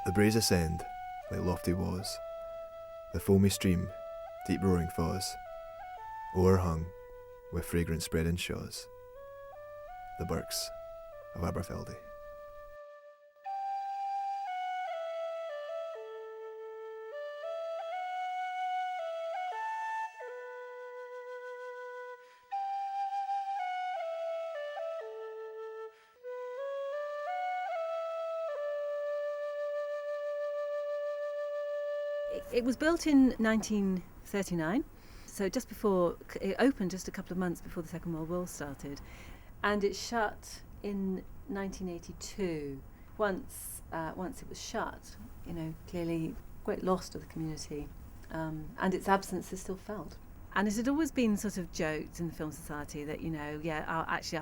The braes ascend like lofty walls, the foamy stream, deep roaring falls, o'erhung with fragrant spreading shaws. The Birks of Aberfeldy. It was built in 1939, so just before it opened, just a couple of months before the Second World War started, and it shut in 1982. Once it was shut, clearly great loss to the community, and its absence is still felt. And it had always been sort of joked in the Film Society that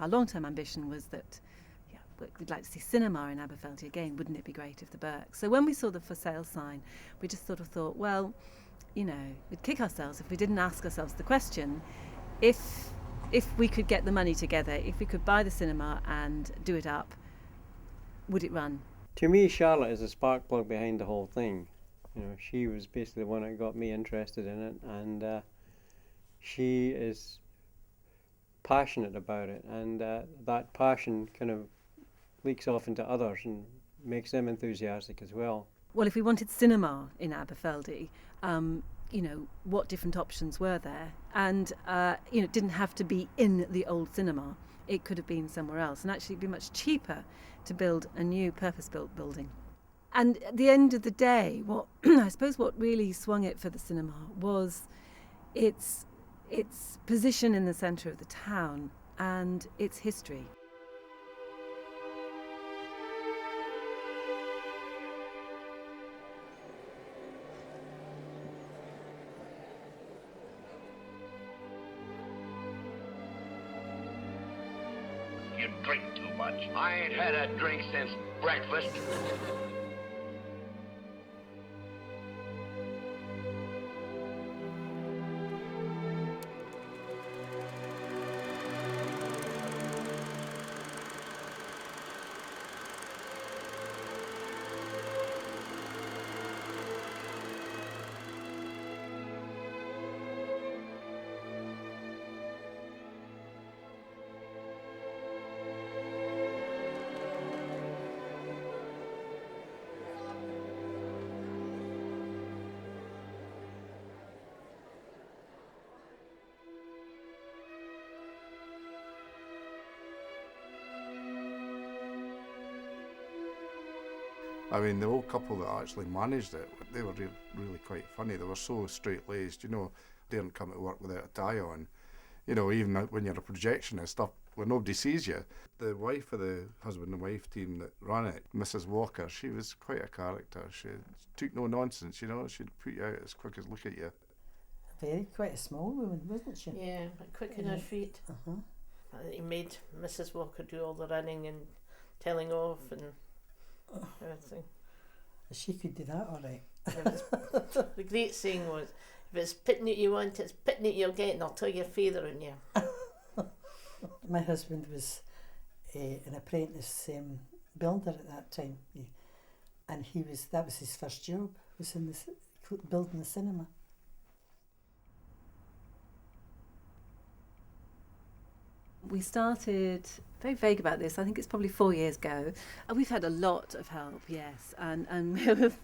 our long-term ambition was that we'd like to see cinema in Aberfeldy again. Wouldn't it be great if the Birks? So when we saw the for sale sign, we just sort of thought, well, we'd kick ourselves if we didn't ask ourselves the question, if we could get the money together, if we could buy the cinema and do it up, would it run? To me, Charlotte is a spark plug behind the whole thing. She was basically the one that got me interested in it, and she is passionate about it, and that passion kind of leaks off into others and makes them enthusiastic as well. Well, if we wanted cinema in Aberfeldy, what different options were there? And, it didn't have to be in the old cinema. It could have been somewhere else. And actually it'd be much cheaper to build a new purpose-built building. And at the end of the day, what really swung it for the cinema was its position in the centre of the town and its history. You drink too much. I ain't had a drink since breakfast. I mean, the old couple that actually managed it, they were really quite funny. They were so straight-laced, they didn't come to work without a tie on. Even when you're a projectionist up where nobody sees you. The wife of the husband and wife team that ran it, Mrs. Walker, she was quite a character. She took no nonsense, she'd put you out as quick as look at you. Quite a small woman, wasn't she? Yeah, but quick on her feet. He made Mrs. Walker do all the running and telling off and everything. She could do that all right. The great saying was, if it's pitting it you want, it's pitting it you'll get, and I'll tell your father on you. My husband was an apprentice builder at that time, and that was his first job, was in building the cinema. We started, very vague about this, I think it's probably 4 years ago. We've had a lot of help, yes, and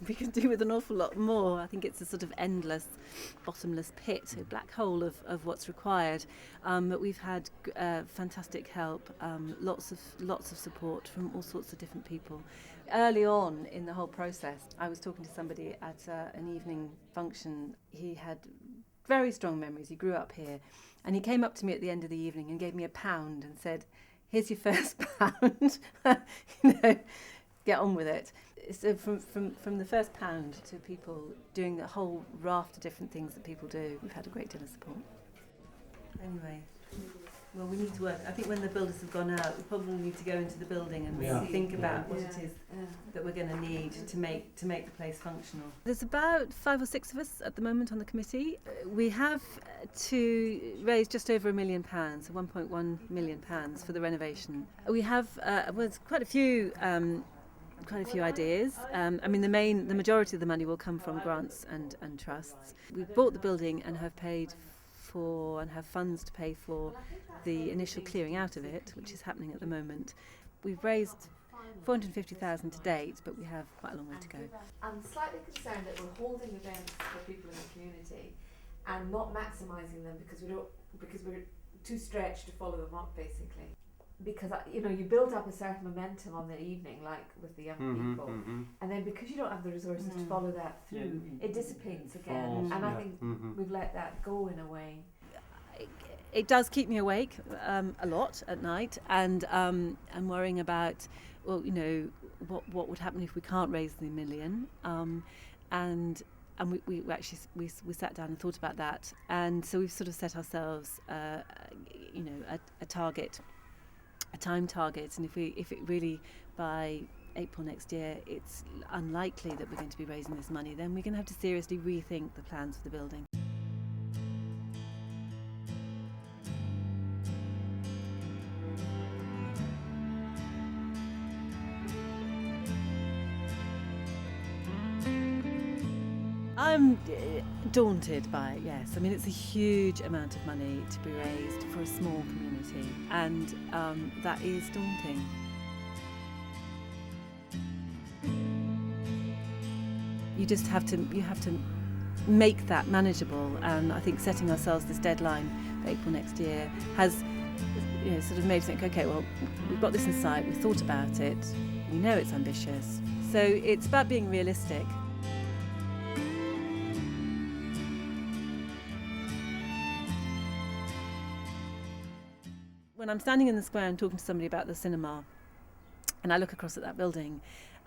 we can do with an awful lot more. I think it's a sort of endless, bottomless pit, a black hole of what's required. But we've had fantastic help, lots of support from all sorts of different people. Early on in the whole process, I was talking to somebody at an evening function. He had very strong memories. He grew up here. And he came up to me at the end of the evening and gave me £1 and said, here's your first £1, get on with it. So from the first £1 to people doing a whole raft of different things that people do, we've had a great deal of support. Anyway, well, we need to work. I think when the builders have gone out, we probably need to go into the building and really think about what it is that we're going to need to make the place functional. There's about 5 or 6 of us at the moment on the committee. We have to raise just over £1 million, so £1.1 million for the renovation. We have quite a few quite a few ideas. I mean, the majority of the money will come from grants and trusts. We've bought the building and have paid for and have funds to pay for the initial clearing out of it, which is happening at the moment. We've raised 450,000 to date, but we have quite a long way to go. I'm slightly concerned that we're holding events for people in the community and not maximising them because we're too stretched to follow them up, basically. Because you build up a certain momentum on the evening, like with the young people, and then because you don't have the resources to follow that through, it dissipates again. And I think we've let that go in a way. It does keep me awake a lot at night, and I'm worrying about, well, what would happen if we can't raise the $1 million, and we actually sat down and thought about that, and so we've sort of set ourselves a target. A time target, and if it really by April next year it's unlikely that we're going to be raising this money, then we're going to have to seriously rethink the plans for the building. I'm daunted by it, yes. I mean, it's a huge amount of money to be raised for a small community, and that is daunting. You just have to make that manageable, and I think setting ourselves this deadline for April next year has sort of made us think, okay, well, we've got this in sight, we've thought about it, we know it's ambitious, so it's about being realistic. When I'm standing in the square and talking to somebody about the cinema, and I look across at that building,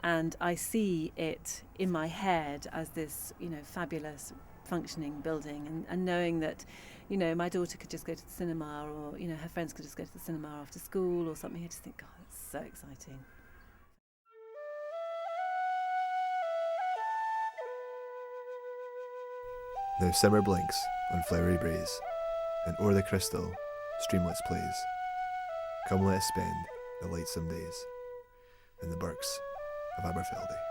and I see it in my head as this, fabulous, functioning building, and knowing that, my daughter could just go to the cinema, or her friends could just go to the cinema after school or something, I just think, God, it's so exciting. Now summer blinks on flowery breeze, and o'er the crystal streamlets plays. Come let us spend the lightsome days in the Birks of Aberfeldy.